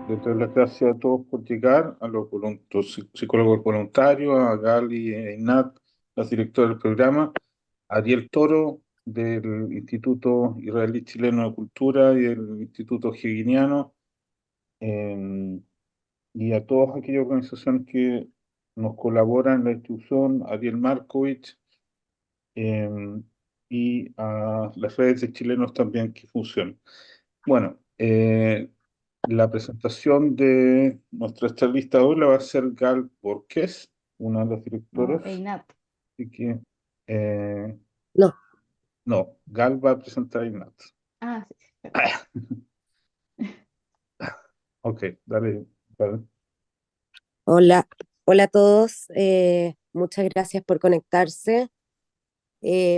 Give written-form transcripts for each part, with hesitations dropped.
Le doy las gracias a todos por llegar, a los psicólogos voluntarios, a Gali e Inat, las directoras del programa, a Ariel Toro del Instituto Israelí Chileno de Cultura y del Instituto Higginiano, eh, y a todas aquellas organizaciones que nos colaboran en la institución, a Ariel Markovich, eh, y a las redes de chilenos también que funcionan. Bueno, la presentación de nuestra charlista hoy la va a hacer Gal Borges, una de las No, directoras. Einat. Así que, eh, No, no, Gal va a presentar a Ignat. Ah, sí, sí, perdón. Ok, dale, dale. hola, hola a todos. Muchas gracias por conectarse.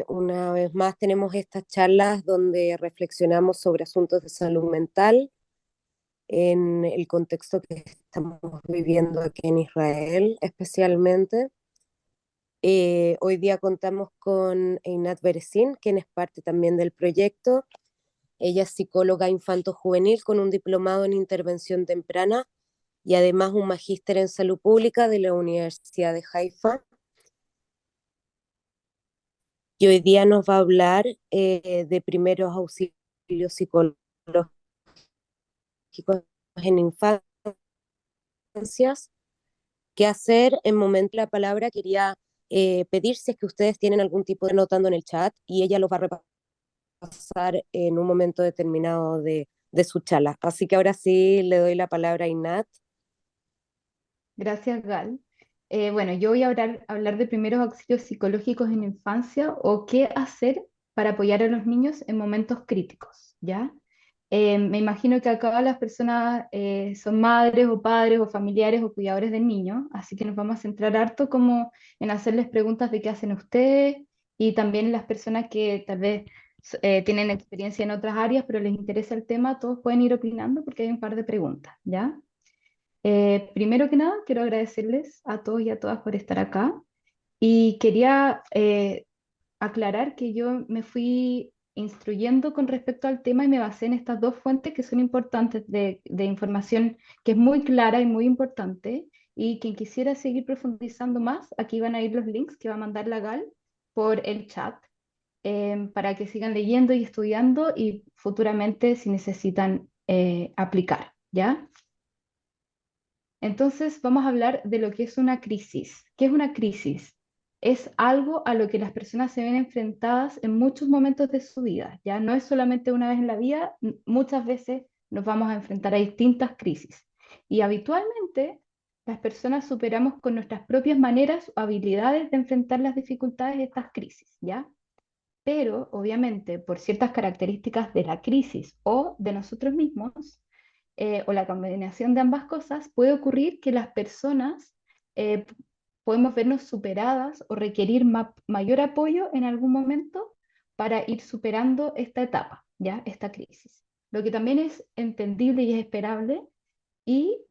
Una vez más tenemos estas charlas donde reflexionamos sobre asuntos de salud mental en el contexto que estamos viviendo aquí en Israel, especialmente. Hoy día contamos con Einat Beresin, quien es parte también del proyecto. Ella es psicóloga infanto-juvenil con un diplomado en intervención temprana y además un magíster en salud pública de la Universidad de Haifa. Y hoy día nos va a hablar de primeros auxilios psicológicos en infancias, qué hacer en momento de la palabra. Quería pedir si es que ustedes tienen algún tipo de notando en el chat y ella los va a repasar en un momento determinado de su charla. Así que ahora sí le doy la palabra a Inat. Gracias, Gal. Bueno, yo voy a hablar de primeros auxilios psicológicos en infancia o qué hacer para apoyar a los niños en momentos críticos, ¿ya? Me imagino que acá las personas son madres o padres o familiares o cuidadores de niños, así que nos vamos a centrar harto como en hacerles preguntas de qué hacen ustedes y también las personas que tal vez tienen experiencia en otras áreas, pero les interesa el tema, todos pueden ir opinando porque hay un par de preguntas, ¿ya? Primero que nada, quiero agradecerles a todos y a todas por estar acá y quería aclarar que yo me fui instruyendo con respecto al tema y me basé en estas dos fuentes que son importantes de información que es muy clara y muy importante, y quien quisiera seguir profundizando más, aquí van a ir los links que va a mandar la Gal por el chat, para que sigan leyendo y estudiando y futuramente si necesitan aplicar, ¿ya? Entonces vamos a hablar de lo que es una crisis. ¿Qué es una crisis? Es algo a lo que las personas se ven enfrentadas en muchos momentos de su vida. Ya no es solamente una vez en la vida, muchas veces nos vamos a enfrentar a distintas crisis. Y habitualmente las personas superamos con nuestras propias maneras o habilidades de enfrentar las dificultades de estas crisis, ¿ya? Pero obviamente por ciertas características de la crisis o de nosotros mismos, o la combinación de ambas cosas, puede ocurrir que las personas eh, podemos vernos superadas o requerir mayor apoyo en algún momento para ir superando esta etapa, ¿ya? Esta crisis. Lo que también es entendible y es esperable, y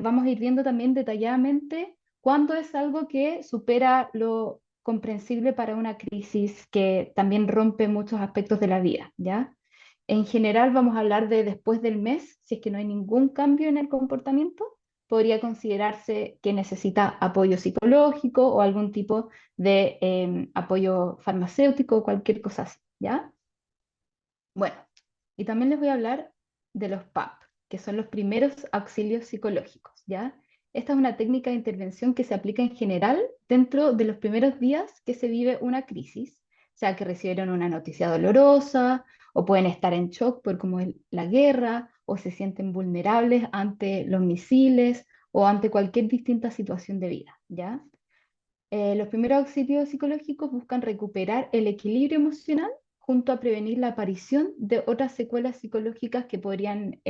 vamos a ir viendo también detalladamente cuándo es algo que supera lo comprensible para una crisis que también rompe muchos aspectos de la vida, ¿ya? En general vamos a hablar de después del mes, si es que no hay ningún cambio en el comportamiento, podría considerarse que necesita apoyo psicológico o algún tipo de apoyo farmacéutico o cualquier cosa así, ¿ya? Bueno, y también les voy a hablar de los PAP, que son los primeros auxilios psicológicos, ¿ya? Esta es una técnica de intervención que se aplica en general dentro de los primeros días que se vive una crisis, sea que recibieron una noticia dolorosa o pueden estar en shock por cómo es la guerra o se sienten vulnerables ante los misiles o ante cualquier distinta situación de vida, ¿ya? Los primeros auxilios psicológicos buscan recuperar el equilibrio emocional junto a prevenir la aparición de otras secuelas psicológicas que podrían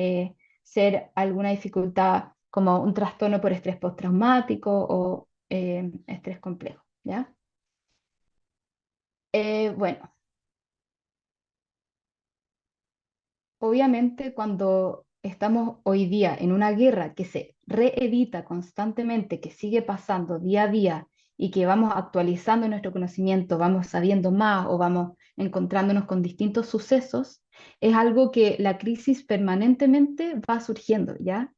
ser alguna dificultad como un trastorno por estrés postraumático o estrés complejo, ¿ya? Bueno, obviamente cuando estamos hoy día en una guerra que se reedita constantemente, que sigue pasando día a día y que vamos actualizando nuestro conocimiento, vamos sabiendo más o vamos encontrándonos con distintos sucesos, es algo que la crisis permanentemente va surgiendo, ¿ya?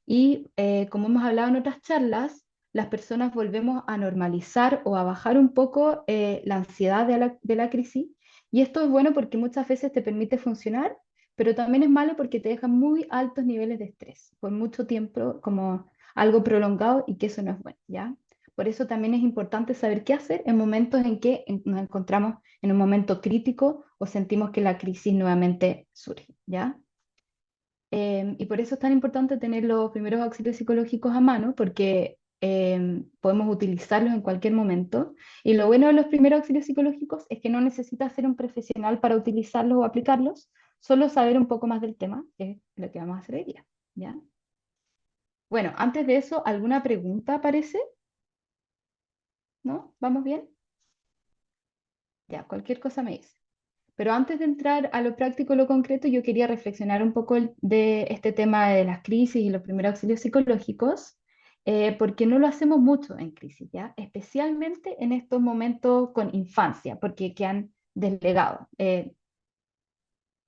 Y como hemos hablado en otras charlas, las personas volvemos a normalizar o a bajar un poco la ansiedad de la crisis. Y esto es bueno porque muchas veces te permite funcionar, pero también es malo porque te deja muy altos niveles de estrés por mucho tiempo, como algo prolongado, y que eso no es bueno, ¿ya? Por eso también es importante saber qué hacer en momentos en que nos encontramos en un momento crítico o sentimos que la crisis nuevamente surge, ¿ya? Y por eso es tan importante tener los primeros auxilios psicológicos a mano, porque podemos utilizarlos en cualquier momento. Y lo bueno de los primeros auxilios psicológicos es que no necesitas ser un profesional para utilizarlos o aplicarlos, solo saber un poco más del tema, que es lo que vamos a hacer hoy día, ¿ya? Bueno, antes de eso, ¿alguna pregunta aparece? ¿No? ¿Vamos bien? Ya, cualquier cosa me dice. Pero antes de entrar a lo práctico y lo concreto, yo quería reflexionar un poco de este tema de las crisis y los primeros auxilios psicológicos, porque no lo hacemos mucho en crisis, ¿ya? Especialmente en estos momentos con infancia, porque quedan deslegados,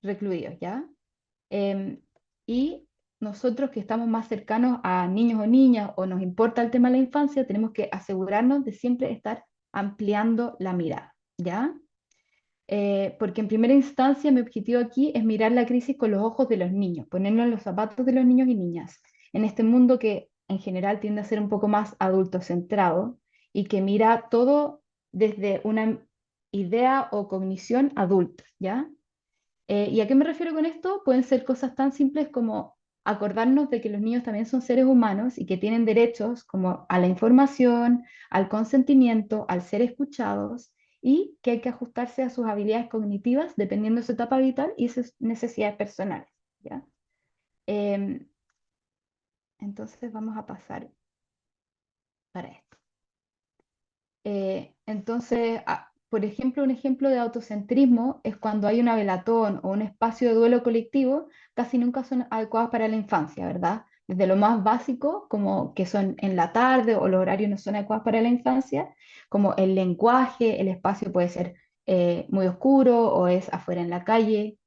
recluidos, ¿ya? Em, y nosotros que estamos más cercanos a niños o niñas o nos importa el tema de la infancia, tenemos que asegurarnos de siempre estar ampliando la mirada, ¿ya? Porque en primera instancia mi objetivo aquí es mirar la crisis con los ojos de los niños, ponernos en los zapatos de los niños y niñas, en este mundo que en general tiende a ser un poco más adulto centrado y que mira todo desde una idea o cognición adulta, ¿ya? ¿Y a qué me refiero con esto? Pueden ser cosas tan simples como acordarnos de que los niños también son seres humanos y que tienen derechos como a la información, al consentimiento, al ser escuchados, y que hay que ajustarse a sus habilidades cognitivas dependiendo de su etapa vital y sus necesidades personales, ¿ya? Em, entonces vamos a pasar para esto. Entonces, por ejemplo, un ejemplo de autocentrismo es cuando hay una velatón o un espacio de duelo colectivo, casi nunca son adecuados para la infancia, ¿verdad? Desde lo más básico, como que son en la tarde o los horarios no son adecuados para la infancia, como el lenguaje, el espacio puede ser muy oscuro o es afuera en la calle,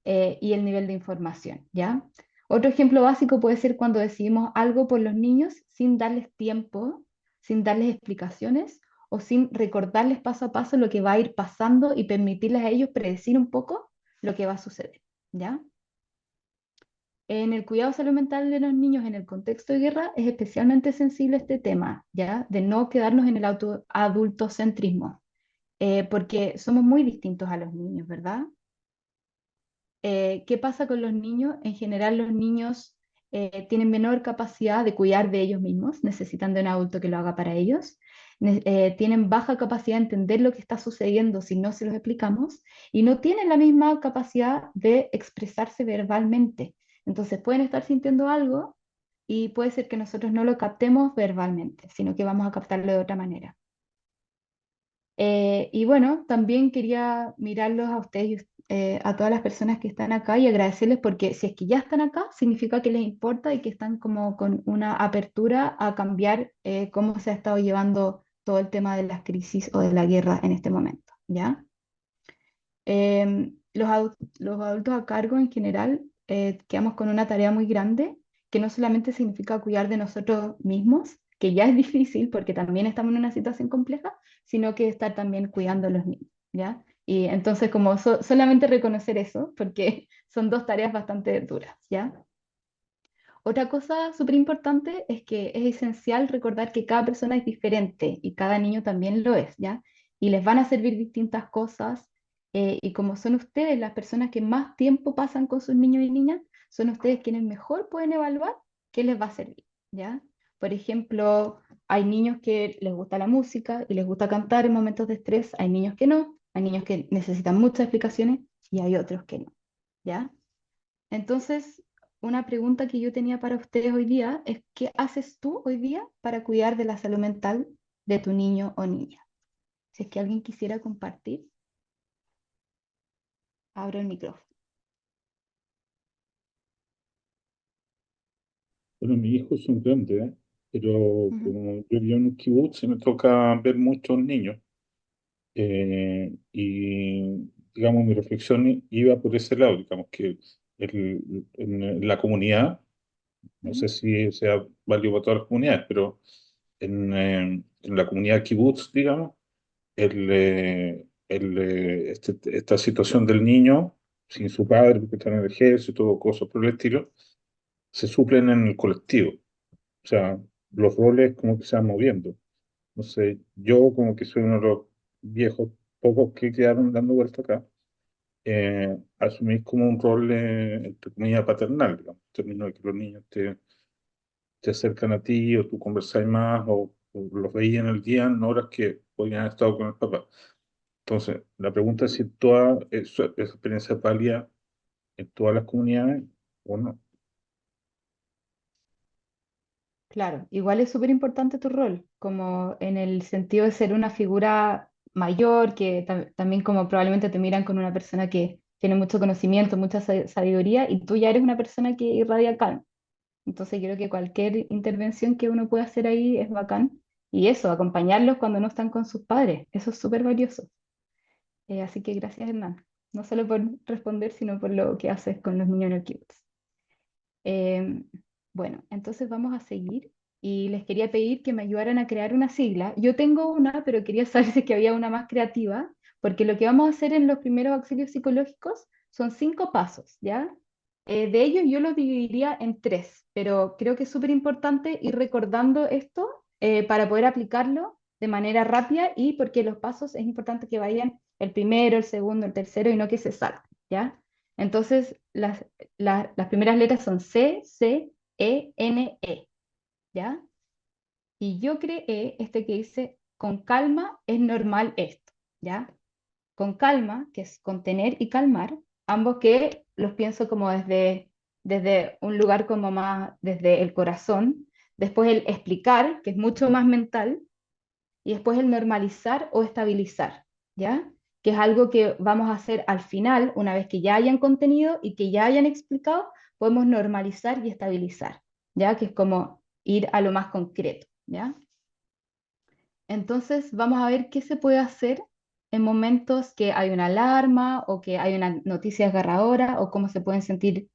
y el nivel de información, ¿ya? Otro ejemplo básico puede ser cuando decidimos algo por los niños sin darles tiempo, sin darles explicaciones o sin recordarles paso a paso lo que va a ir pasando y permitirles a ellos predecir un poco lo que va a suceder, ¿ya? En el cuidado de salud mental de los niños en el contexto de guerra es especialmente sensible este tema, ¿ya? De no quedarnos en el adultocentrismo, porque somos muy distintos a los niños, ¿verdad? ¿Qué pasa con los niños? En general los niños tienen menor capacidad de cuidar de ellos mismos, necesitan de un adulto que lo haga para ellos, tienen baja capacidad de entender lo que está sucediendo si no se los explicamos, y no tienen la misma capacidad de expresarse verbalmente. Entonces pueden estar sintiendo algo y puede ser que nosotros no lo captemos verbalmente, sino que vamos a captarlo de otra manera. Y bueno, también quería mirarlos a ustedes, a todas las personas que están acá, y agradecerles porque si es que ya están acá, significa que les importa y que están como con una apertura a cambiar cómo se ha estado llevando todo el tema de las crisis o de la guerra en este momento, ¿ya? Los adultos a cargo en general quedamos con una tarea muy grande, que no solamente significa cuidar de nosotros mismos, que ya es difícil porque también estamos en una situación compleja, sino que estar también cuidando a los niños, ¿ya? Y entonces como solamente reconocer eso, porque son dos tareas bastante duras, ¿ya? Otra cosa súper importante es que es esencial recordar que cada persona es diferente y cada niño también lo es, ¿ya? Y les van a servir distintas cosas, y como son ustedes las personas que más tiempo pasan con sus niños y niñas, son ustedes quienes mejor pueden evaluar qué les va a servir, ¿ya? Por ejemplo, hay niños que les gusta la música y les gusta cantar en momentos de estrés, hay niños que no, hay niños que necesitan muchas explicaciones y hay otros que no, ¿ya? Entonces, una pregunta que yo tenía para ustedes hoy día es, ¿qué haces tú hoy día para cuidar de la salud mental de tu niño o niña? Si es que alguien quisiera compartir, abro el micrófono. Bueno, mis hijos son grandes, ¿eh? Pero Ujú. como yo vivo en un kibutz, me toca ver muchos niños. Y, digamos, mi reflexión iba por ese lado, digamos, que en la comunidad No sé si sea válido para todas las comunidades, pero en la comunidad kibutz, digamos, esta situación del niño sin su padre, porque está en el ejército o cosas por el estilo, se suplen en el colectivo. O sea, los roles como que se van moviendo. No sé, yo como que soy uno de los viejos pocos que quedaron dando vuelta acá, asumís como un rol, entre comillas, paternal, digamos, en términos de que los niños te acercan a ti o tú conversáis más o los veías en el día en horas que podían haber estado con el papá. Entonces, la pregunta es si toda esa experiencia es válida en todas las comunidades o no. Claro, igual es súper importante tu rol, como en el sentido de ser una figura mayor, que también como probablemente te miran con una persona que tiene mucho conocimiento, mucha sabiduría, y tú ya eres una persona que irradia calma. Entonces creo que cualquier intervención que uno pueda hacer ahí es bacán. Y eso, acompañarlos cuando no están con sus padres, eso es súper valioso. Así que gracias, Hernán. No solo por responder, sino por lo que haces con los niños en el kibbutz. Em, bueno, entonces vamos a seguir y les quería pedir que me ayudaran a crear una sigla. Yo tengo una, pero quería saber si es que había una más creativa, porque lo que vamos a hacer en los primeros auxilios psicológicos son 5 pasos, ¿ya? De ellos yo los dividiría en 3, pero creo que es súper importante ir recordando esto para poder aplicarlo de manera rápida y porque los pasos es importante que vayan el primero, el segundo, el tercero y no que se salten, ¿ya? Entonces, las primeras letras son C, C, E, N, E, ¿ya? Y yo creé este que dice, con calma es normal esto, ¿ya? Con calma, que es contener y calmar, ambos que los pienso como desde un lugar como más, desde el corazón, después el explicar, que es mucho más mental, y después el normalizar o estabilizar, ¿ya? Que es algo que vamos a hacer al final, una vez que ya hayan contenido y que ya hayan explicado, podemos normalizar y estabilizar, ¿ya? Que es como ir a lo más concreto, ¿ya? Entonces vamos a ver qué se puede hacer en momentos que hay una alarma o que hay una noticia desgarradora o cómo se pueden sentir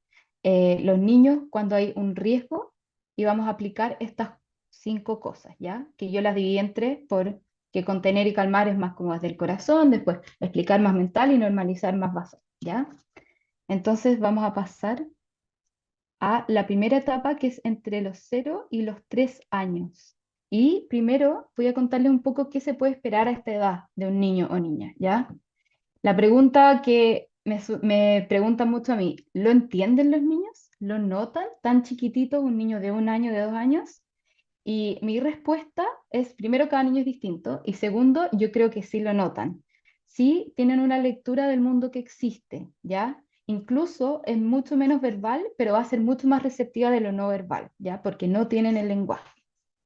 los niños cuando hay un riesgo y vamos a aplicar estas 5 cosas, ¿ya? Que yo las dividí entre por que contener y calmar es más como desde el corazón, después explicar más mental y normalizar más basal, ¿ya? Entonces vamos a pasar a la primera etapa que es entre los 0 y los 3 años. Y primero voy a contarles un poco qué se puede esperar a esta edad de un niño o niña, ¿ya? La pregunta que me preguntan mucho a mí, ¿lo entienden los niños? ¿Lo notan tan chiquititos, un niño de 1 año, de 2 años? Y mi respuesta es, primero, cada niño es distinto, y segundo, yo creo que sí lo notan. Sí tienen una lectura del mundo que existe, ¿ya? Incluso es mucho menos verbal, pero va a ser mucho más receptiva de lo no verbal, ¿ya? Porque no tienen el lenguaje,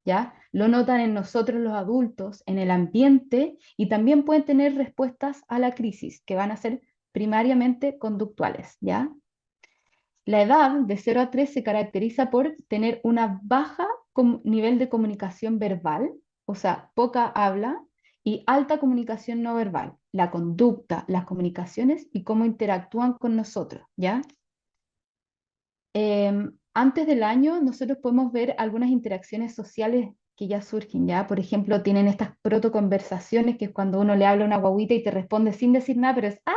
¿ya? Lo notan en nosotros los adultos, en el ambiente, y también pueden tener respuestas a la crisis, que van a ser primariamente conductuales, ¿ya? La edad de 0 a 3 se caracteriza por tener una baja nivel de comunicación verbal, o sea, poca habla, y alta comunicación no verbal, la conducta, las comunicaciones y cómo interactúan con nosotros, ¿ya? Antes del año, nosotros podemos ver algunas interacciones sociales que ya surgen, ¿ya? Por ejemplo, tienen estas protoconversaciones, que es cuando uno le habla a una guaguita y te responde sin decir nada, pero es ah.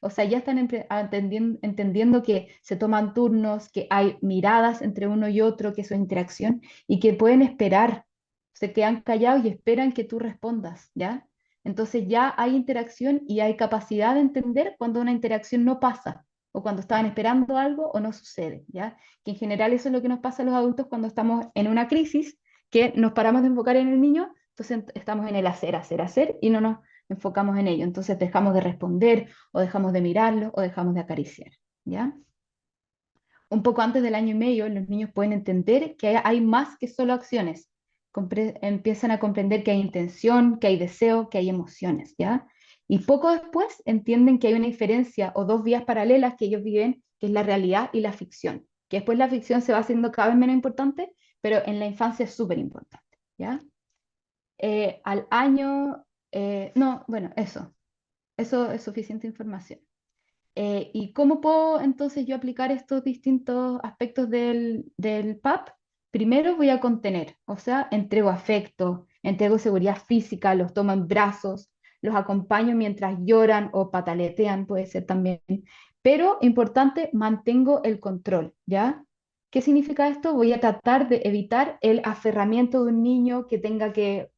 O sea, ya están entendiendo que se toman turnos, que hay miradas entre uno y otro, que eso es interacción, y que pueden esperar, se quedan callados y esperan que tú respondas, ¿ya? Entonces ya hay interacción y hay capacidad de entender cuando una interacción no pasa o cuando estaban esperando algo o no sucede, ¿ya? Que en general eso es lo que nos pasa a los adultos cuando estamos en una crisis, que nos paramos de enfocar en el niño, entonces estamos en el hacer, y no nos enfocamos en ello. Entonces dejamos de responder o dejamos de mirarlo o dejamos de acariciar, ¿ya? Un poco antes del 1 año y medio, los niños pueden entender que hay más que solo acciones. Empiezan a comprender que hay intención, que hay deseo, que hay emociones, ¿ya? Y poco después entienden que hay una diferencia o dos vías paralelas que ellos viven, que es la realidad y la ficción. Que después la ficción se va haciendo cada vez menos importante, pero en la infancia es súper importante, ¿ya? Al año, no, bueno, eso es suficiente información. ¿Y cómo puedo entonces yo aplicar estos distintos aspectos del PAP? Primero voy a contener, o sea, entrego afecto, entrego seguridad física, los tomo en brazos, los acompaño mientras lloran o pataletean, puede ser también. Pero importante, mantengo el control, ¿ya? ¿Qué significa esto? Voy a tratar de evitar el aferramiento de un niño que tenga que,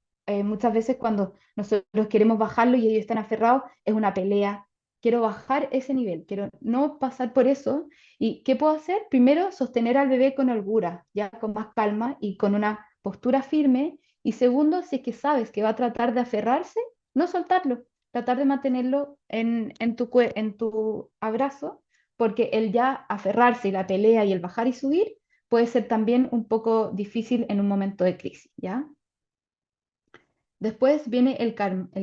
muchas veces cuando nosotros queremos bajarlo y ellos están aferrados, es una pelea. Quiero bajar ese nivel, quiero no pasar por eso. ¿Y qué puedo hacer? Primero, sostener al bebé con holgura, ya con más calma y con una postura firme. Y segundo, si es que sabes que va a tratar de aferrarse, no soltarlo, tratar de mantenerlo en tu abrazo, porque el ya aferrarse y la pelea y el bajar y subir puede ser también un poco difícil en un momento de crisis, ¿ya? Después viene el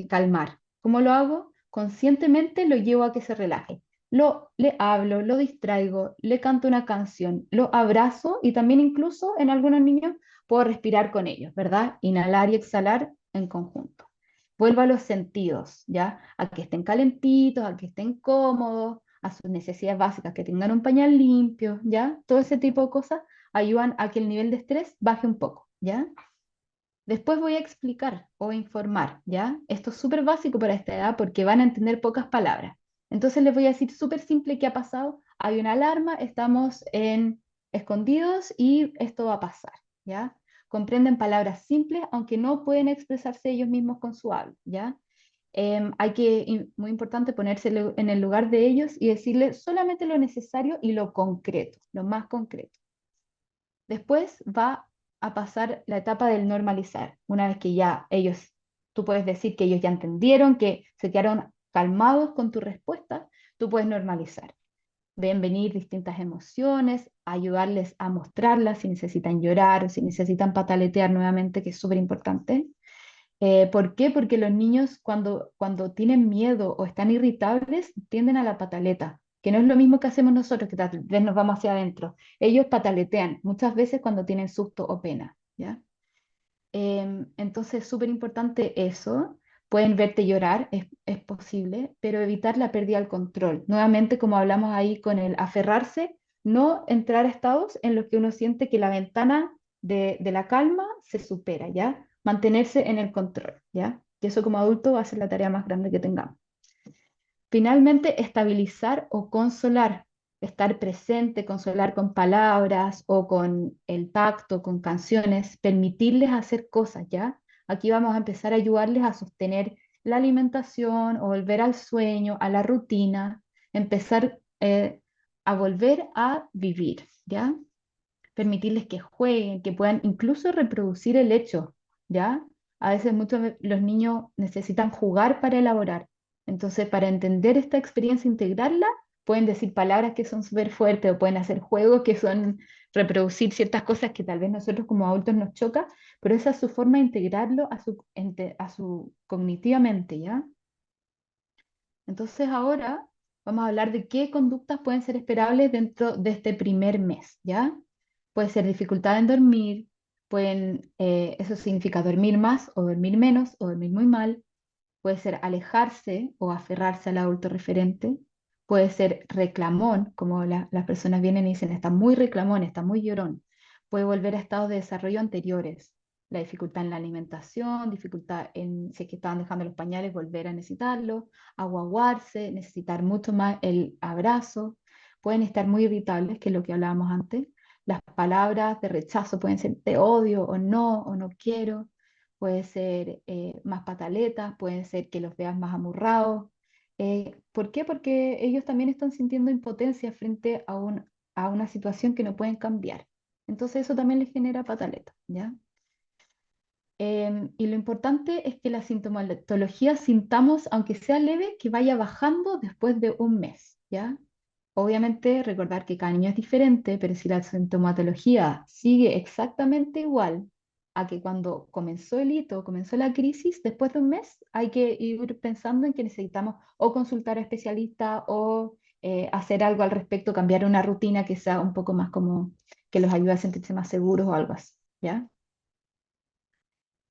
calmar. ¿Cómo lo hago? Conscientemente lo llevo a que se relaje. Le hablo, lo distraigo, le canto una canción, lo abrazo y también incluso en algunos niños puedo respirar con ellos, ¿verdad? Inhalar y exhalar en conjunto. Vuelvo a los sentidos, ¿ya? A que estén calentitos, a que estén cómodos, a sus necesidades básicas, que tengan un pañal limpio, ¿ya? Todo ese tipo de cosas ayudan a que el nivel de estrés baje un poco, ¿ya? Después voy a explicar o informar, ¿ya? Esto es súper básico para esta edad porque van a entender pocas palabras. Entonces les voy a decir súper simple qué ha pasado. Hay una alarma, estamos en escondidos y esto va a pasar, ¿ya? Comprenden palabras simples, aunque no pueden expresarse ellos mismos con su habla, ¿ya? Hay que, muy importante, ponerse en el lugar de ellos y decirles solamente lo necesario y lo concreto, lo más concreto. Después va a pasar la etapa del normalizar. Una vez que ya ellos, tú puedes decir que ellos ya entendieron, que se quedaron calmados con tu respuesta, tú puedes normalizar. Ven venir distintas emociones, ayudarles a mostrarlas si necesitan llorar, si necesitan pataletear nuevamente, que es súper importante. ¿Por qué? Porque los niños cuando tienen miedo o están irritables tienden a la pataleta, que no es lo mismo que hacemos nosotros, que tal vez nos vamos hacia adentro. Ellos pataletean muchas veces cuando tienen susto o pena, ¿ya? Entonces es súper importante eso. Pueden verte llorar, es posible, pero evitar la pérdida del control. Nuevamente, como hablamos ahí con el aferrarse, no entrar a estados en los que uno siente que la ventana de la calma se supera, ¿ya? Mantenerse en el control, ¿ya? Y eso como adulto va a ser la tarea más grande que tengamos. Finalmente, estabilizar o consolar, estar presente, consolar con palabras o con el tacto, con canciones, permitirles hacer cosas, ¿ya? Aquí vamos a empezar a ayudarles a sostener la alimentación o volver al sueño, a la rutina, empezar a volver a vivir, ¿ya? Permitirles que jueguen, que puedan incluso reproducir el hecho, ¿ya? A veces los niños necesitan jugar para elaborar. Entonces, para entender esta experiencia, integrarla, pueden decir palabras que son súper fuertes o pueden hacer juegos que son reproducir ciertas cosas que tal vez nosotros como adultos nos choca, pero esa es su forma de integrarlo a su cognitivamente, ¿ya? Entonces ahora vamos a hablar de qué conductas pueden ser esperables dentro de este primer mes, ¿ya? Puede ser dificultad en dormir, eso significa dormir más o dormir menos o dormir muy mal, puede ser alejarse o aferrarse al adulto referente, puede ser reclamón, como las personas vienen y dicen, está muy reclamón, está muy llorón, puede volver a estados de desarrollo anteriores, la dificultad en la alimentación, dificultad en, si es que estaban dejando los pañales, volver a necesitarlo, aguarse, necesitar mucho más el abrazo, pueden estar muy irritables, que es lo que hablábamos antes, las palabras de rechazo pueden ser te odio o no quiero, puede ser más pataletas, pueden ser que los veas más amurrados. ¿Por qué? Porque ellos también están sintiendo impotencia frente a una situación que no pueden cambiar. Entonces eso también les genera pataletas, ¿ya? Y lo importante es que la sintomatología sintamos, aunque sea leve, que vaya bajando después de un mes, ¿ya? Obviamente recordar que cada niño es diferente, pero si la sintomatología sigue exactamente igual a que cuando comenzó el hito, comenzó la crisis, después de un mes hay que ir pensando en que necesitamos o consultar a especialistas o hacer algo al respecto, cambiar una rutina que sea un poco más como que los ayude a sentirse más seguros o algo así, ¿ya?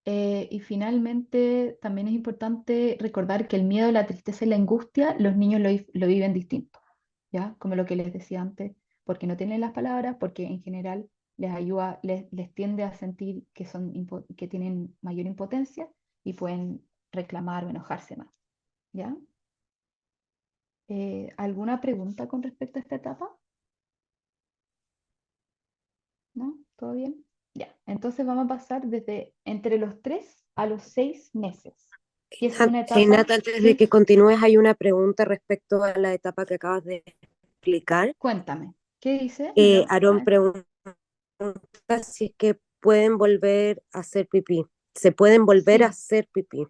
Y finalmente, también es importante recordar que el miedo, la tristeza y la angustia, los niños lo viven distinto. ¿ya? Como lo que les decía antes, porque no tienen las palabras, porque en general les ayuda, les tiende a sentir que que tienen mayor impotencia y pueden reclamar o enojarse más, ¿ya? ¿Alguna pregunta con respecto a esta etapa? ¿No? ¿Todo bien? Ya, entonces vamos a pasar desde entre los 3 a los 6 meses, que es una etapa Nat, antes de que, que continúes, hay una pregunta respecto a la etapa que acabas de explicar. cuéntame, ¿qué dice? ¿Me lo, a Aarón ver, pregunta si es que pueden volver a hacer pipí. ¿Se pueden volver a sí, hacer pipí?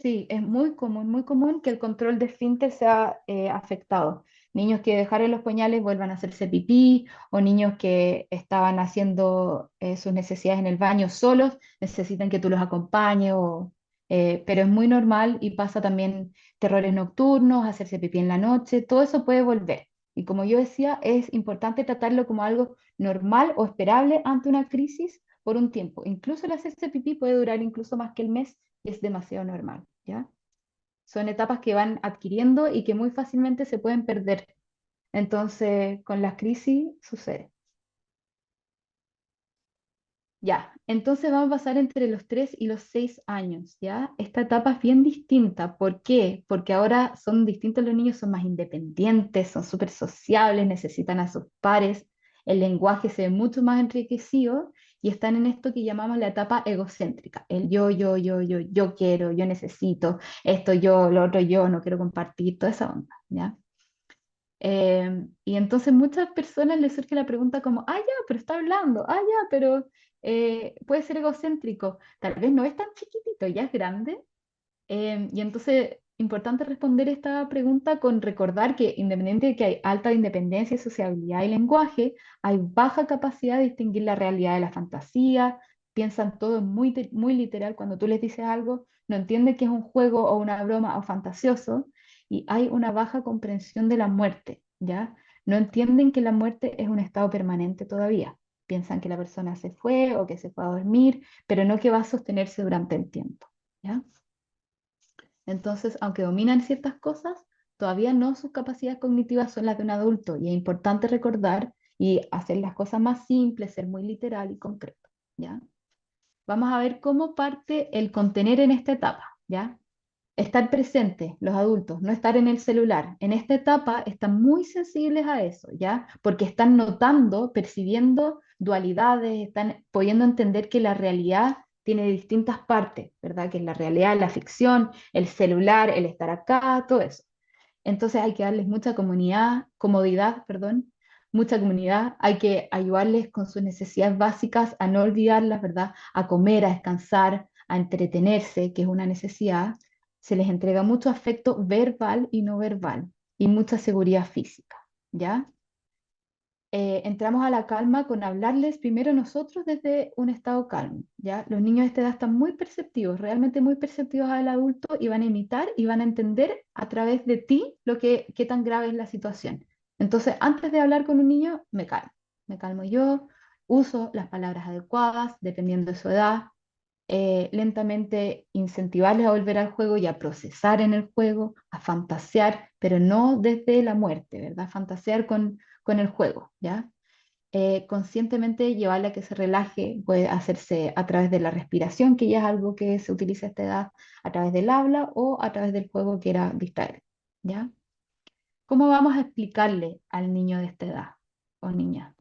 sí, es muy común que el control de esfínter sea afectado. Niños que dejaron los pañales vuelvan a hacerse pipí, o niños que estaban haciendo sus necesidades en el baño solos, necesitan que tú los acompañes, pero es muy normal y pasa también terrores nocturnos, hacerse pipí en la noche, todo eso puede volver. Y como yo decía, es importante tratarlo como algo normal o esperable ante una crisis por un tiempo. Incluso el hacerse pipí puede durar incluso más que el mes y es demasiado normal, ¿ya? Son etapas que van adquiriendo y que muy fácilmente se pueden perder. Entonces, con las crisis sucede. Ya, entonces vamos a pasar entre los 3 y los 6 años, ¿ya? Esta etapa es bien distinta. ¿Por qué? Porque ahora son distintos los niños, son más independientes, son súper sociables, necesitan a sus pares, el lenguaje se ve mucho más enriquecido y están en esto que llamamos la etapa egocéntrica. El yo quiero, yo necesito, esto yo, lo otro yo, no quiero compartir, toda esa onda, ¿ya? Y entonces muchas personas les surge la pregunta como, ah, ya, pero está hablando, ah, ya, pero puede ser egocéntrico, tal vez no es tan chiquitito, ya es grande. Y entonces, importante responder esta pregunta con recordar que independiente de que hay alta independencia, sociabilidad y lenguaje, hay baja capacidad de distinguir la realidad de la fantasía, piensan todo muy literal cuando tú les dices algo, no entienden que es un juego o una broma o fantasioso, y hay una baja comprensión de la muerte, ¿ya? No entienden que la muerte es un estado permanente todavía. Piensan que la persona se fue o que se fue a dormir, pero no que va a sostenerse durante el tiempo, ¿ya? Entonces, aunque dominan ciertas cosas, todavía no sus capacidades cognitivas son las de un adulto y es importante recordar y hacer las cosas más simples, ser muy literal y concreto, ¿ya? Vamos a ver cómo parte el contener en esta etapa, ¿ya? Estar presentes, los adultos, no estar en el celular. En esta etapa están muy sensibles a eso, ¿ya? Porque están notando, percibiendo dualidades, están pudiendo entender que la realidad tiene distintas partes, ¿verdad? Que es la realidad, la ficción, el celular, el estar acá, todo eso. Entonces hay que darles mucha comodidad, perdón, mucha comunidad, hay que ayudarles con sus necesidades básicas a no olvidarlas, ¿verdad? A comer, a descansar, a entretenerse, que es una necesidad. Se les entrega mucho afecto verbal y no verbal y mucha seguridad física, ¿ya? Entramos a la calma con hablarles primero nosotros desde un estado calmo, ¿ya? Los niños de esta edad están muy perceptivos, realmente muy perceptivos al adulto y van a imitar y van a entender a través de ti qué tan grave es la situación. Entonces, antes de hablar con un niño, me calmo yo, uso las palabras adecuadas dependiendo de su edad, lentamente incentivarles a volver al juego y a procesar en el juego, a fantasear, pero no desde la muerte, ¿verdad? Fantasear con el juego, ¿ya? Conscientemente llevarle a que se relaje, puede hacerse a través de la respiración, que ya es algo que se utiliza a esta edad, a través del habla o a través del juego que era distraer, ¿ya? ¿Cómo vamos a explicarle al niño de esta edad o niña?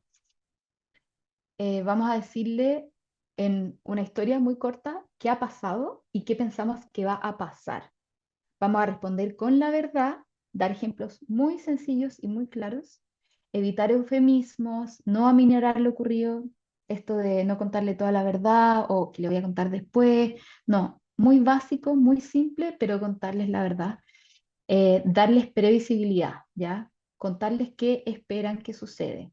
Vamos a decirle en una historia muy corta qué ha pasado y qué pensamos que va a pasar. Vamos a responder con la verdad, dar ejemplos muy sencillos y muy claros, evitar eufemismos, no aminorar lo ocurrido, esto de no contarle toda la verdad o que le voy a contar después, no, muy básico, muy simple, pero contarles la verdad. Darles previsibilidad, ¿ya? Contarles qué esperan que sucede.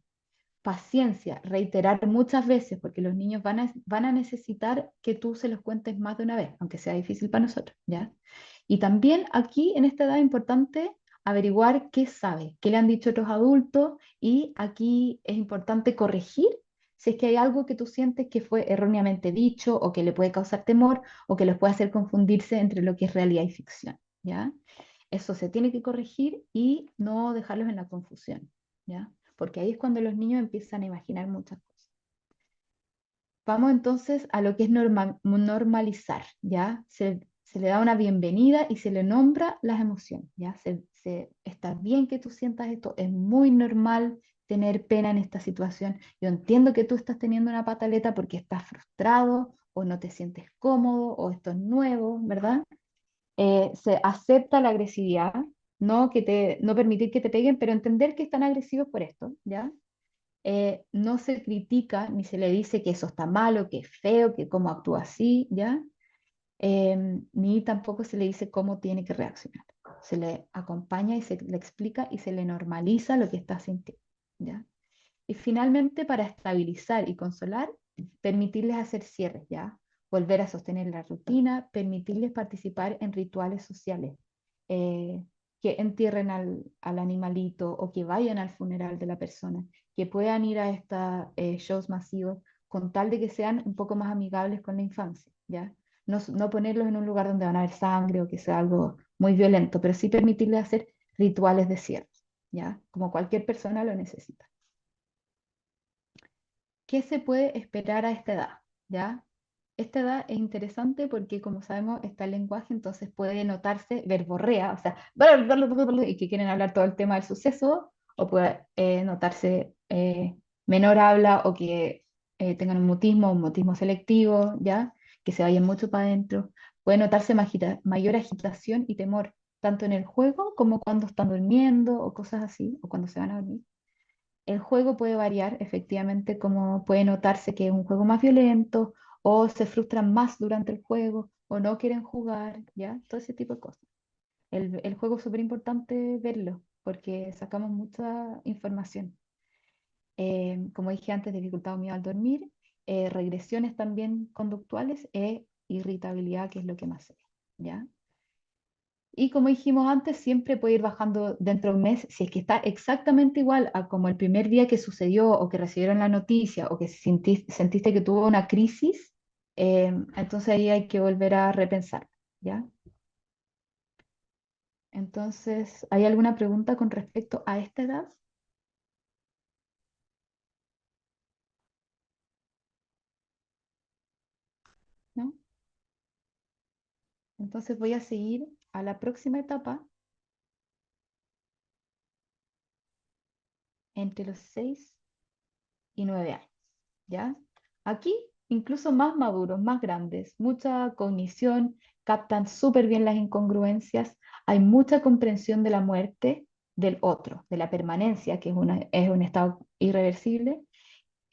Paciencia, reiterar muchas veces, porque los niños van a necesitar que tú se los cuentes más de una vez, aunque sea difícil para nosotros, ¿ya? Y también aquí, en esta edad, es importante averiguar qué sabe, qué le han dicho otros adultos, y aquí es importante corregir si es que hay algo que tú sientes que fue erróneamente dicho o que le puede causar temor o que les puede hacer confundirse entre lo que es realidad y ficción, ¿ya? Eso se tiene que corregir y no dejarlos en la confusión, ¿ya? Porque ahí es cuando los niños empiezan a imaginar muchas cosas. Vamos entonces a lo que es normalizar, ¿ya? Se le da una bienvenida y se le nombra las emociones, ¿ya? Está bien que tú sientas esto, es muy normal tener pena en esta situación. Yo entiendo que tú estás teniendo una pataleta porque estás frustrado o no te sientes cómodo o esto es nuevo, ¿verdad? Se acepta la agresividad, no permitir que te peguen, pero entender que están agresivos por esto, ¿ya? No se critica ni se le dice que eso está malo, que es feo, que cómo actúa así, ¿ya? Ni tampoco se le dice cómo tiene que reaccionar. Se le acompaña y se le explica y se le normaliza lo que está sintiendo, ¿ya? Y finalmente, para estabilizar y consolar, permitirles hacer cierres, ¿ya? Volver a sostener la rutina, permitirles participar en rituales sociales, eh, que entierren al animalito o que vayan al funeral de la persona, que puedan ir a estos shows masivos con tal de que sean un poco más amigables con la infancia, ¿ya? No ponerlos en un lugar donde van a haber sangre o que sea algo muy violento, pero sí permitirles hacer rituales de cierre, ¿ya? Como cualquier persona lo necesita. ¿Qué se puede esperar a esta edad? ¿Ya? Esta edad es interesante porque, como sabemos, está el lenguaje, entonces puede notarse verborrea, o sea, y que quieren hablar todo el tema del suceso, o puede notarse menor habla o que tengan un mutismo selectivo, ¿ya? Que se vayan mucho para adentro. Puede notarse mayor agitación y temor, tanto en el juego como cuando están durmiendo o cosas así, o cuando se van a dormir. El juego puede variar, efectivamente, como puede notarse que es un juego más violento, o se frustran más durante el juego, o no quieren jugar, ¿ya? Todo ese tipo de cosas. El juego es súper importante verlo, porque sacamos mucha información. Como dije antes, dificultad o miedo al dormir, regresiones también conductuales e irritabilidad, que es lo que más se ve, ¿ya? Y como dijimos antes, siempre puede ir bajando dentro de un mes si es que está exactamente igual a como el primer día que sucedió o que recibieron la noticia o que sentiste que tuvo una crisis, entonces ahí hay que volver a repensar, ¿ya? Entonces, ¿hay alguna pregunta con respecto a esta edad? ¿No? Entonces voy a seguir a la próxima etapa entre los 6 y 9 años, ¿ya? Aquí, incluso más maduros, más grandes, mucha cognición, captan súper bien las incongruencias, hay mucha comprensión de la muerte del otro, de la permanencia, que es un estado irreversible.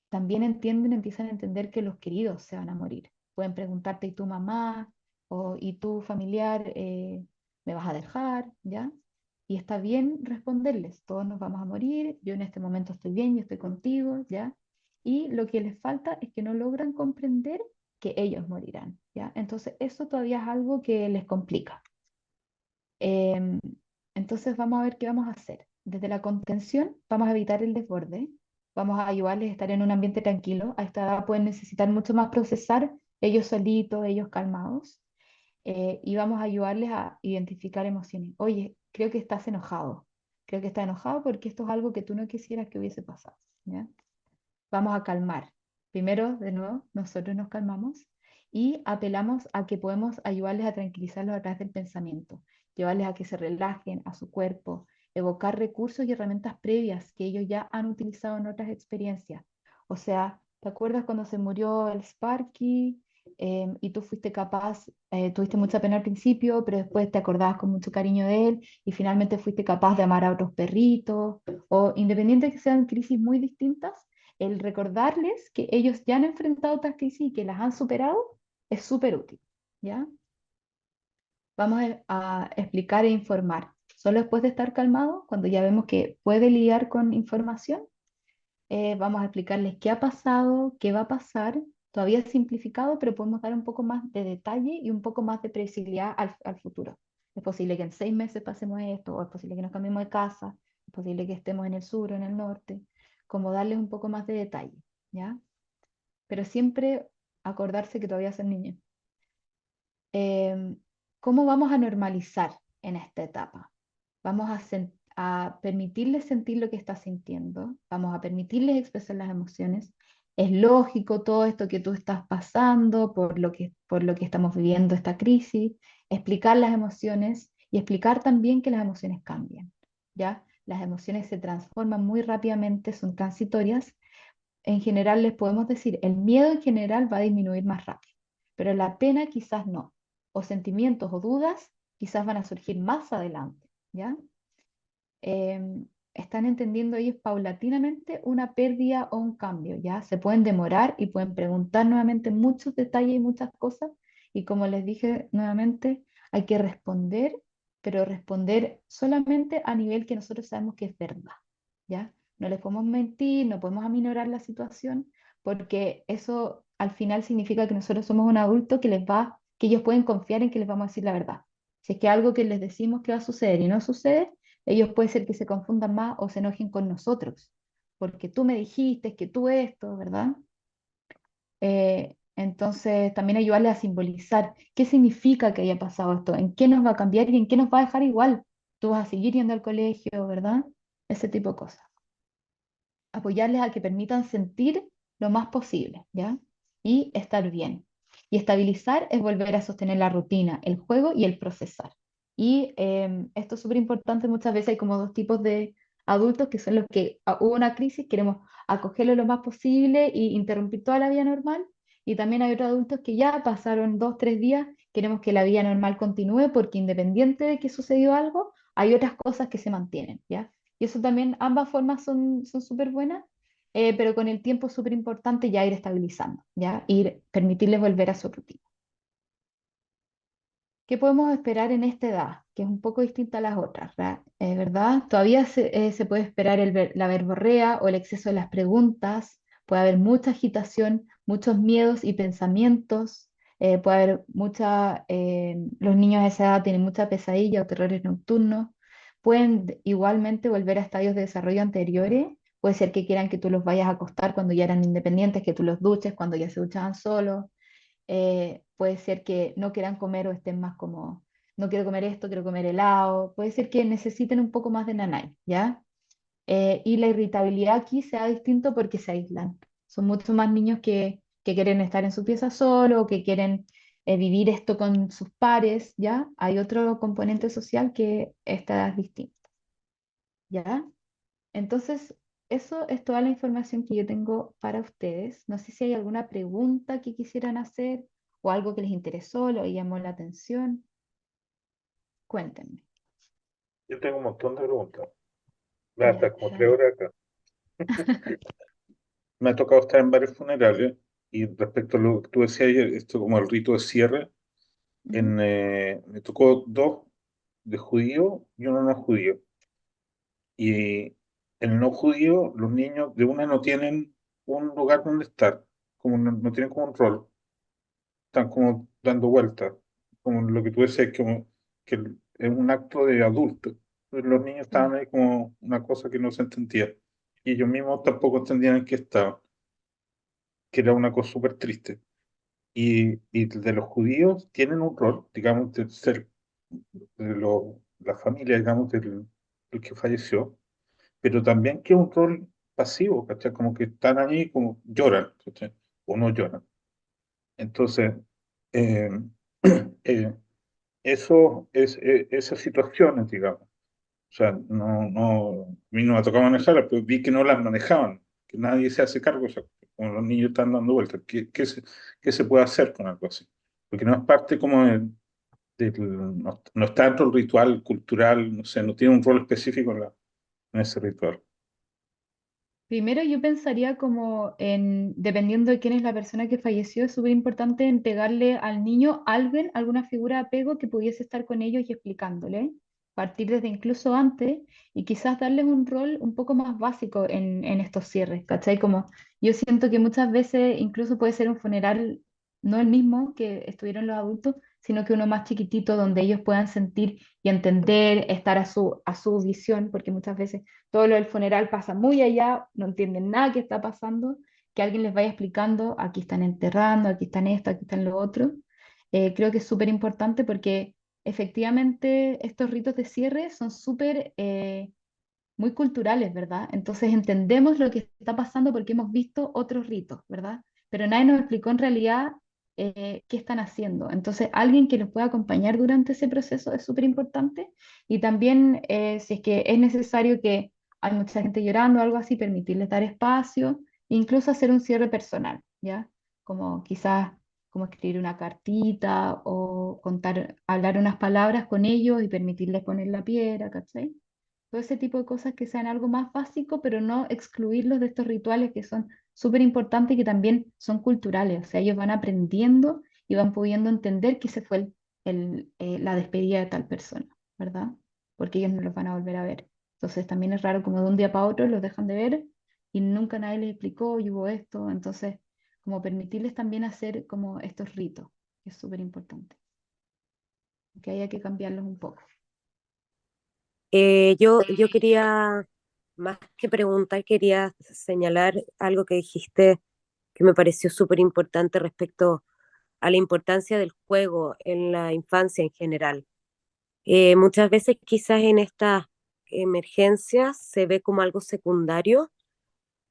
También empiezan a entender que los queridos se van a morir. Pueden preguntarte, ¿y tu mamá? O ¿y tu familiar? ¿Me vas a dejar? ¿Ya? Y está bien responderles, todos nos vamos a morir, yo en este momento estoy bien, yo estoy contigo, ¿ya? Y lo que les falta es que no logran comprender que ellos morirán, ¿ya? Entonces eso todavía es algo que les complica. Em, entonces vamos a ver qué vamos a hacer. Desde la contención vamos a evitar el desborde, vamos a ayudarles a estar en un ambiente tranquilo. A esta edad pueden necesitar mucho más procesar ellos solitos, ellos calmados, y vamos a ayudarles a identificar emociones. Oye, creo que estás enojado, creo que estás enojado porque esto es algo que tú no quisieras que hubiese pasado, ¿ya? Vamos a calmar. Primero, de nuevo, nosotros nos calmamos y apelamos a que podemos ayudarles a tranquilizarlos a través del pensamiento, llevarles a que se relajen a su cuerpo, evocar recursos y herramientas previas que ellos ya han utilizado en otras experiencias. O sea, ¿te acuerdas cuando se murió el Sparky? Y tú fuiste capaz, tuviste mucha pena al principio, pero después te acordabas con mucho cariño de él y finalmente fuiste capaz de amar a otros perritos, o independiente de que sean crisis muy distintas, el recordarles que ellos ya han enfrentado otras crisis y que las han superado es súper útil, ¿ya? Vamos a explicar e informar. Solo después de estar calmado, cuando ya vemos que puede lidiar con información, vamos a explicarles qué ha pasado, qué va a pasar, todavía simplificado, pero podemos dar un poco más de detalle y un poco más de previsibilidad al futuro. Es posible que en 6 meses pasemos esto, o es posible que nos cambiemos de casa, es posible que estemos en el sur o en el norte, como darles un poco más de detalle, ¿ya? Pero siempre acordarse que todavía son niños. Em, ¿Cómo vamos a normalizar? en esta etapa. Vamos a permitirles sentir lo que está sintiendo, vamos a permitirles expresar las emociones. Es lógico todo esto que tú estás pasando por lo que estamos viviendo, esta crisis, explicar las emociones y explicar también que las emociones cambian, ¿ya? Las emociones se transforman muy rápidamente, son transitorias. En general les podemos decir, el miedo en general va a disminuir más rápido, pero la pena quizás no, o sentimientos o dudas quizás van a surgir más adelante, ¿ya? Están entendiendo ellos paulatinamente una pérdida o un cambio, ¿ya? Se pueden demorar y pueden preguntar nuevamente muchos detalles y muchas cosas, y como les dije nuevamente, hay que responder, pero responder solamente a nivel que nosotros sabemos que es verdad, ¿ya? No les podemos mentir, no podemos aminorar la situación, porque eso al final significa que nosotros somos un adulto que ellos pueden confiar en que les vamos a decir la verdad. Si es que algo que les decimos que va a suceder y no sucede, ellos puede ser que se confundan más o se enojen con nosotros, porque tú me dijiste que tú esto, ¿verdad? Entonces, también ayudarles a simbolizar qué significa que haya pasado esto, en qué nos va a cambiar y en qué nos va a dejar igual. Tú vas a seguir yendo al colegio, ¿verdad? Ese tipo de cosas. Apoyarles a que permitan sentir lo más posible, ¿ya? Y estar bien. Y estabilizar es volver a sostener la rutina, el juego y el procesar. Y esto es súper importante, muchas veces hay como dos tipos de adultos que son los que hubo una crisis, queremos acogerlo lo más posible y interrumpir toda la vida normal. Y también hay otros adultos que ya pasaron 2, 3 días, queremos que la vida normal continúe porque independiente de que sucedió algo, hay otras cosas que se mantienen, ¿ya? Y eso también, ambas formas son súper buenas, pero con el tiempo es súper importante ya ir estabilizando, ya permitirles volver a su rutina. ¿Qué podemos esperar en esta edad? Que es un poco distinta a las otras, ¿verdad? Todavía se puede esperar la verborrea o el exceso de las preguntas, puede haber mucha agitación, muchos miedos y pensamientos, puede haber los niños de esa edad tienen mucha pesadilla o terrores nocturnos, pueden igualmente volver a estadios de desarrollo anteriores, puede ser que quieran que tú los vayas a acostar cuando ya eran independientes, que tú los duches cuando ya se duchaban solos, puede ser que no quieran comer o estén más como, no quiero comer esto, quiero comer helado, puede ser que necesiten un poco más de nanay, ¿ya? Y la irritabilidad aquí se da distinto porque se aíslan. Son muchos más niños que quieren estar en su pieza solo, que quieren vivir esto con sus pares, ¿ya? Hay otro componente social que está distinto, ¿ya? Entonces, eso es toda la información que yo tengo para ustedes. No sé si hay alguna pregunta que quisieran hacer o algo que les interesó, lo llamó la atención. Cuéntenme. Yo tengo un montón de preguntas. Va a Ya, estar como 3 dale. horas acá. Me ha tocado estar en varios funerales y respecto a lo que tú decías ayer, esto como el rito de cierre, Ujú. me tocó dos de judío y uno no judío. Y el no judío, los niños de una no tienen un lugar donde estar, como no tienen como un rol, están como dando vueltas, como lo que tú decías, como que es un acto de adulto. Pero los niños Mm, estaban ahí como una cosa que no se entendía. Y ellos mismos tampoco entendían en qué estaban, que era una cosa súper triste. Y de los judíos tienen un rol, digamos, de ser la familia, digamos, del que falleció, pero también que es un rol pasivo, ¿cachai? Como que están ahí, como lloran, ¿cachai? O no lloran. Entonces, eh, eh, esas situaciones, digamos, o sea, a mí no me ha tocado manejarlas, pero vi que no las manejaban, que nadie se hace cargo, o sea, como los niños están dando vueltas, ¿qué se puede hacer con algo así? Porque no es parte como no está dentro del ritual cultural, no sé, no tiene un rol específico en ese ritual. Primero yo pensaría como dependiendo de quién es la persona que falleció, es súper importante entregarle al niño alguien, alguna figura de apego que pudiese estar con ellos y explicándole, partir desde incluso antes y quizás darles un rol un poco más básico en estos cierres, ¿cachai? Como yo siento que muchas veces incluso puede ser un funeral, no el mismo que estuvieron los adultos, sino que uno más chiquitito donde ellos puedan sentir y entender, estar a su visión, porque muchas veces todo lo del funeral pasa muy allá, no entienden nada que está pasando, que alguien les vaya explicando, aquí están enterrando, aquí están esto, aquí están lo otro. Creo que es súper importante porque efectivamente estos ritos de cierre son súper muy culturales, ¿verdad? Entonces entendemos lo que está pasando porque hemos visto otros ritos, ¿verdad? Pero nadie nos explicó en realidad qué están haciendo. Entonces, alguien que los pueda acompañar durante ese proceso es súper importante. Y también, si es que es necesario que hay mucha gente llorando o algo así, permitirles dar espacio, incluso hacer un cierre personal, ¿ya? Como quizás como escribir una cartita o contar, hablar unas palabras con ellos y permitirles poner la piedra, ¿cachai? Todo ese tipo de cosas que sean algo más básico, pero no excluirlos de estos rituales que son súper importantes y que también son culturales. O sea, ellos van aprendiendo y van pudiendo entender que ese fue la despedida de tal persona, ¿verdad? Porque ellos no los van a volver a ver. Entonces también es raro como de un día para otro los dejan de ver y nunca nadie les explicó y hubo esto. Entonces, como permitirles también hacer como estos ritos, que es súper importante. Que haya que cambiarlos un poco. Yo quería, más que preguntar, quería señalar algo que dijiste que me pareció súper importante respecto a la importancia del juego en la infancia en general. Muchas veces quizás en estas emergencias se ve como algo secundario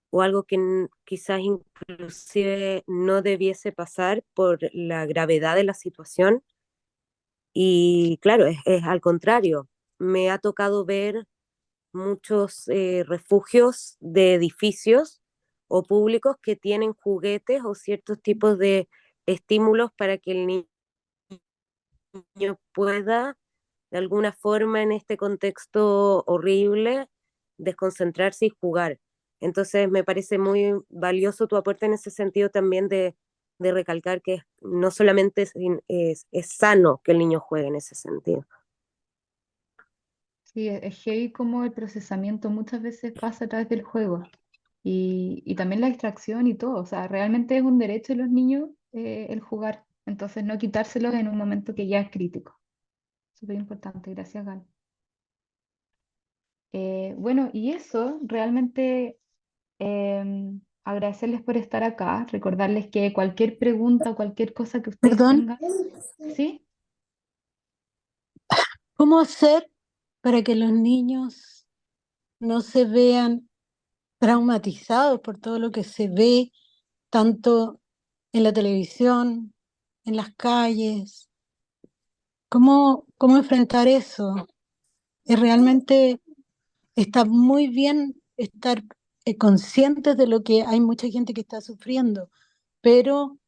o algo que quizás inclusive no debiese pasar por la gravedad de la situación. Y claro, es al contrario. Me ha tocado ver muchos refugios de edificios o públicos que tienen juguetes o ciertos tipos de estímulos para que el niño pueda, de alguna forma, en este contexto horrible, desconcentrarse y jugar. Entonces, me parece muy valioso tu aporte en ese sentido también de recalcar que no solamente es sano que el niño juegue en ese sentido. Sí, es heavy como el procesamiento muchas veces pasa a través del juego y también la distracción y todo. O sea, realmente es un derecho de los niños el jugar. Entonces, no quitárselos en un momento que ya es crítico. Súper importante. Gracias, Gal. Bueno, y eso, realmente agradecerles por estar acá, recordarles que cualquier pregunta, cualquier cosa que ustedes Perdón, tengan, ¿sí? ¿cómo hacer para que los niños no se vean traumatizados por todo lo que se ve, tanto en la televisión, en las calles? ¿Cómo enfrentar eso? Es realmente está muy bien estar conscientes de lo que hay mucha gente que está sufriendo, pero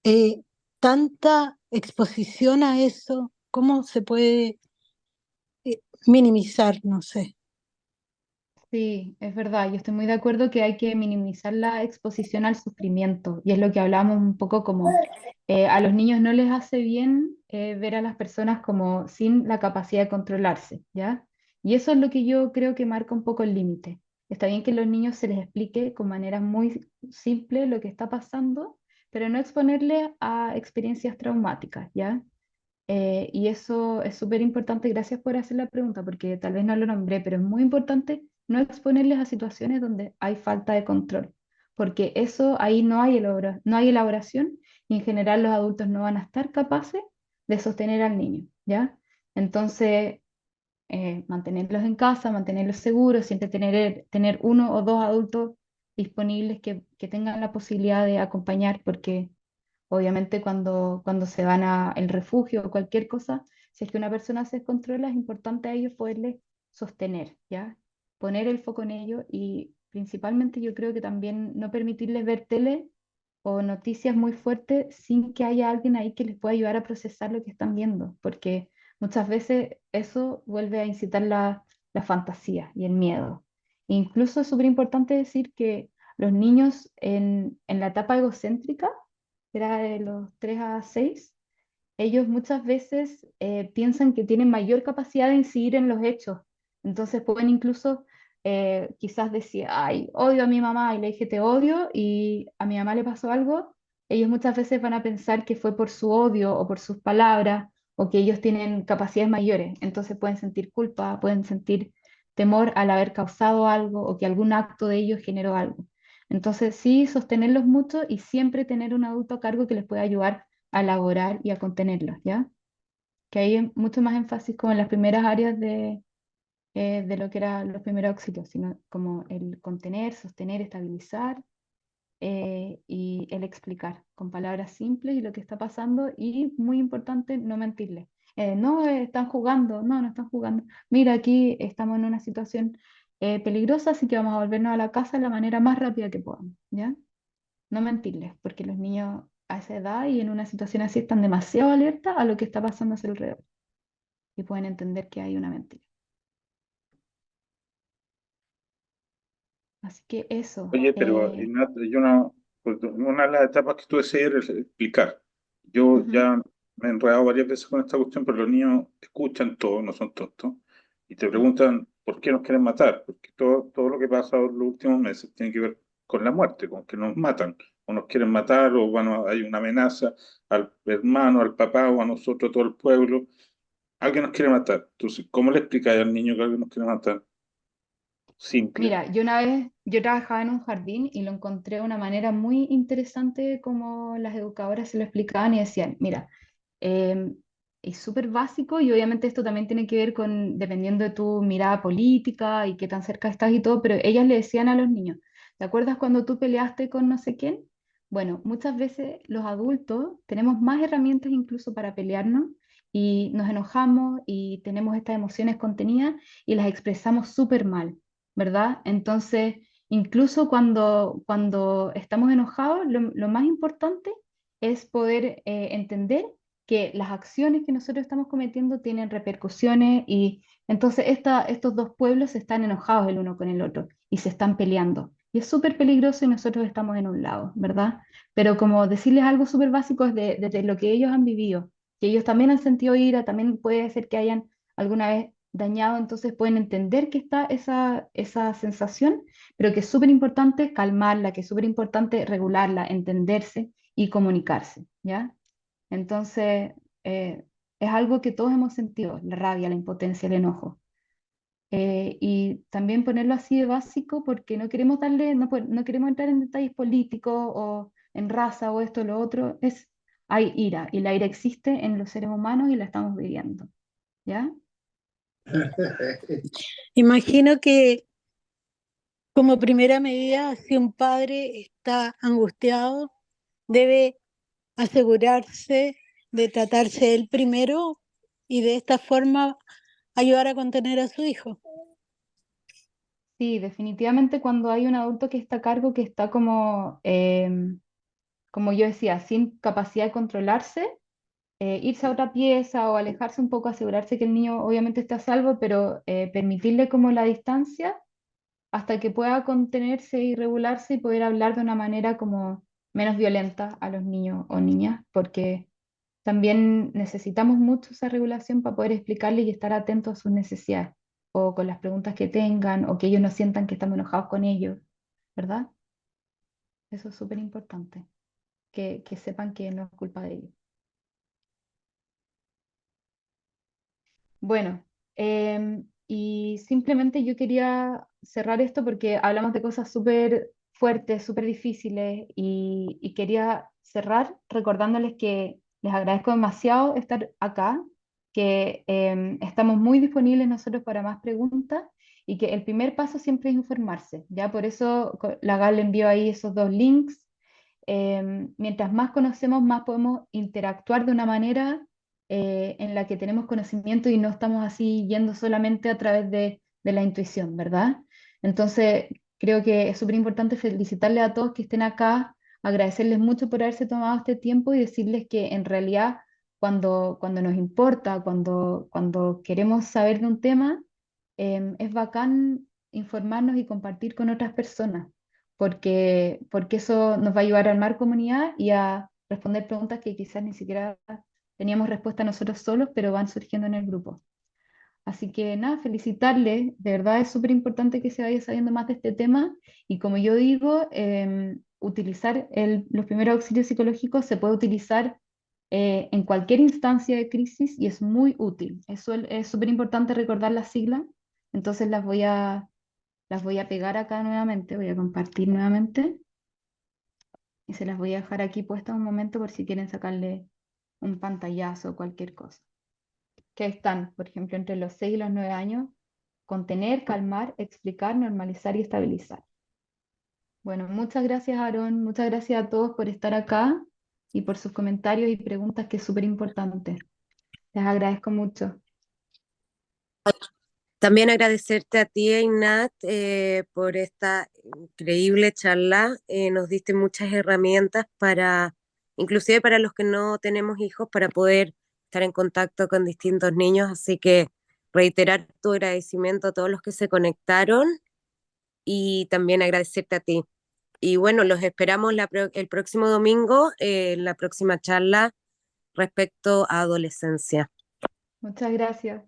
eh, tanta exposición a eso, ¿cómo se puede minimizar? No sé. Sí, es verdad, yo estoy muy de acuerdo que hay que minimizar la exposición al sufrimiento y es lo que hablamos un poco como a los niños no les hace bien ver a las personas como sin la capacidad de controlarse, ¿ya? Y eso es lo que yo creo que marca un poco el límite. Está bien que a los niños se les explique con manera muy simple lo que está pasando, pero no exponerle a experiencias traumáticas, ¿ya? Y eso es súper importante. Gracias por hacer la pregunta, porque tal vez no lo nombré, pero es muy importante no exponerles a situaciones donde hay falta de control, porque eso ahí no hay elaboración y en general los adultos no van a estar capaces de sostener al niño, ¿ya? Entonces, mantenerlos en casa, mantenerlos seguros, siempre tener uno o dos adultos disponibles que tengan la posibilidad de acompañar, porque obviamente cuando se van al refugio o cualquier cosa, si es que una persona se descontrola, es importante a ellos poderles sostener, ¿ya? Poner el foco en ello y principalmente yo creo que también no permitirles ver tele o noticias muy fuertes sin que haya alguien ahí que les pueda ayudar a procesar lo que están viendo, porque muchas veces eso vuelve a incitar la fantasía y el miedo. Incluso es súper importante decir que los niños en la etapa egocéntrica, que era de los 3 a 6, ellos muchas veces piensan que tienen mayor capacidad de incidir en los hechos. Entonces pueden incluso quizás decir, ay, odio a mi mamá y le dije te odio y a mi mamá le pasó algo. Ellos muchas veces van a pensar que fue por su odio o por sus palabras o que ellos tienen capacidades mayores. Entonces pueden sentir culpa, pueden sentir temor al haber causado algo o que algún acto de ellos generó algo. Entonces sí, sostenerlos mucho y siempre tener un adulto a cargo que les pueda ayudar a elaborar y a contenerlos, ¿ya? que hay mucho más énfasis como en las primeras áreas de lo que eran los primeros auxilios, sino como el contener, sostener, estabilizar y el explicar con palabras simples y lo que está pasando y muy importante, no mentirle. No están jugando, no están jugando. Mira, aquí estamos en una situación peligrosa, así que vamos a volvernos a la casa de la manera más rápida que podamos, ¿ya? No mentirles, porque los niños a esa edad y en una situación así están demasiado alerta a lo que está pasando a su alrededor y pueden entender que hay una mentira. Así que eso. Oye, pero Ignat, yo no, pues, una de las etapas que tuve que seguir es explicar. Yo Ujú. ya me he enredado varias veces con esta cuestión, pero los niños escuchan todo, no son tontos, y te preguntan por qué nos quieren matar, porque todo lo que pasa en los últimos meses tiene que ver con la muerte, con que nos matan, o nos quieren matar, o bueno, hay una amenaza al hermano, al papá, o a nosotros, a todo el pueblo. Alguien nos quiere matar. Entonces, ¿cómo le explicas al niño que alguien nos quiere matar? Simple. Mira, yo una vez, yo trabajaba en un jardín y lo encontré de una manera muy interesante como las educadoras se lo explicaban y decían, mira, eh, es súper básico y obviamente esto también tiene que ver con, dependiendo de tu mirada política y qué tan cerca estás y todo, pero ellas le decían a los niños, ¿te acuerdas cuando tú peleaste con no sé quién? Bueno, muchas veces los adultos tenemos más herramientas incluso para pelearnos y nos enojamos y tenemos estas emociones contenidas y las expresamos súper mal, ¿verdad? Entonces, incluso cuando estamos enojados, lo más importante es poder entender que las acciones que nosotros estamos cometiendo tienen repercusiones y entonces estos dos pueblos están enojados el uno con el otro y se están peleando. Y es súper peligroso y nosotros estamos en un lado, ¿verdad? Pero como decirles algo súper básico es de lo que ellos han vivido, que ellos también han sentido ira, también puede ser que hayan alguna vez dañado, entonces pueden entender que está esa sensación, pero que es súper importante calmarla, que es súper importante regularla, entenderse y comunicarse, ¿ya? Entonces, es algo que todos hemos sentido, la rabia, la impotencia, el enojo. Y también ponerlo así de básico porque no queremos darle, no queremos entrar en detalles políticos o en raza o esto o lo otro. Hay ira y la ira existe en los seres humanos y la estamos viviendo, ¿ya? Imagino que como primera medida, si un padre está angustiado, debe asegurarse de tratarse él primero y de esta forma ayudar a contener a su hijo. Sí, definitivamente cuando hay un adulto que está a cargo, que está como yo decía, sin capacidad de controlarse, irse a otra pieza o alejarse un poco, asegurarse que el niño obviamente esté a salvo, pero permitirle como la distancia hasta que pueda contenerse y regularse y poder hablar de una manera como menos violenta a los niños o niñas, porque también necesitamos mucho esa regulación para poder explicarle y estar atentos a sus necesidades o con las preguntas que tengan o que ellos no sientan que estamos enojados con ellos, ¿verdad? Eso es súper importante, que sepan que no es culpa de ellos. Bueno, y simplemente yo quería cerrar esto porque hablamos de cosas súper fuertes, súper difíciles y quería cerrar recordándoles que les agradezco demasiado estar acá, que estamos muy disponibles nosotros para más preguntas y que el primer paso siempre es informarse, ¿ya? Por eso la Gal le envió ahí esos dos links. Mientras más conocemos, más podemos interactuar de una manera en la que tenemos conocimiento y no estamos así yendo solamente a través de la intuición, ¿verdad? Entonces, creo que es súper importante felicitarles a todos que estén acá, agradecerles mucho por haberse tomado este tiempo y decirles que en realidad cuando nos importa, cuando queremos saber de un tema, es bacán informarnos y compartir con otras personas porque eso nos va a ayudar a armar comunidad y a responder preguntas que quizás ni siquiera teníamos respuesta nosotros solos, pero van surgiendo en el grupo. Así que nada, felicitarles, de verdad es súper importante que se vaya sabiendo más de este tema y como yo digo, utilizar los primeros auxilios psicológicos se puede utilizar en cualquier instancia de crisis y es muy útil. Eso es súper importante recordar las siglas, entonces las voy a pegar acá nuevamente, voy a compartir nuevamente y se las voy a dejar aquí puestas un momento por si quieren sacarle un pantallazo o cualquier cosa. que están, por ejemplo, entre los 6 y los 9 años, contener, calmar, explicar, normalizar y estabilizar. Bueno, muchas gracias, Aaron, muchas gracias a todos por estar acá y por sus comentarios y preguntas, que es súper importante. Les agradezco mucho. También agradecerte a ti, Einat, por esta increíble charla. Nos diste muchas herramientas para, inclusive para los que no tenemos hijos, para poder estar en contacto con distintos niños. Así que reiterar tu agradecimiento a todos los que se conectaron y también agradecerte a ti. Y bueno, los esperamos el próximo domingo en la próxima charla respecto a adolescencia. Muchas gracias.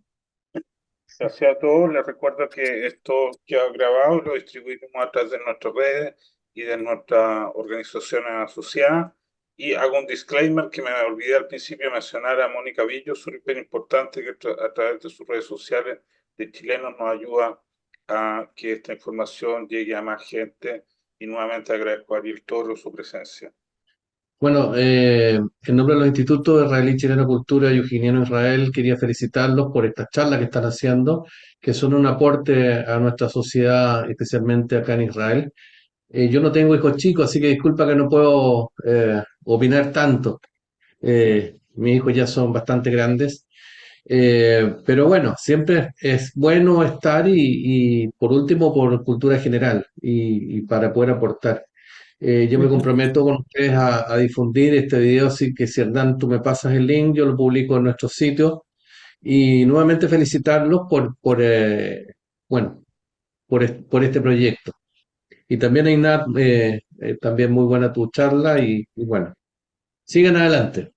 Gracias a todos. Les recuerdo que esto queda grabado y lo distribuimos a través de nuestras redes y de nuestras organizaciones asociadas. Y hago un disclaimer que me olvidé al principio de mencionar a Mónica Villo, súper importante, que a través de sus redes sociales de Chilenos nos ayuda a que esta información llegue a más gente. Y nuevamente agradezco a Ariel Toro su presencia. Bueno, en nombre de los Institutos Israelí Chileno Cultura y Eugeniano Israel, quería felicitarlos por estas charlas que están haciendo, que son un aporte a nuestra sociedad, especialmente acá en Israel. Yo no tengo hijos chicos, así que disculpa que no puedo opinar tanto. Mis hijos ya son bastante grandes. Pero bueno, siempre es bueno estar y por último por cultura general y para poder aportar. Yo me comprometo con ustedes a difundir este video, así que si Hernán tú me pasas el link, yo lo publico en nuestro sitio y nuevamente felicitarlos bueno, por este proyecto. Y también Einat, también muy buena tu charla y bueno, sigan adelante.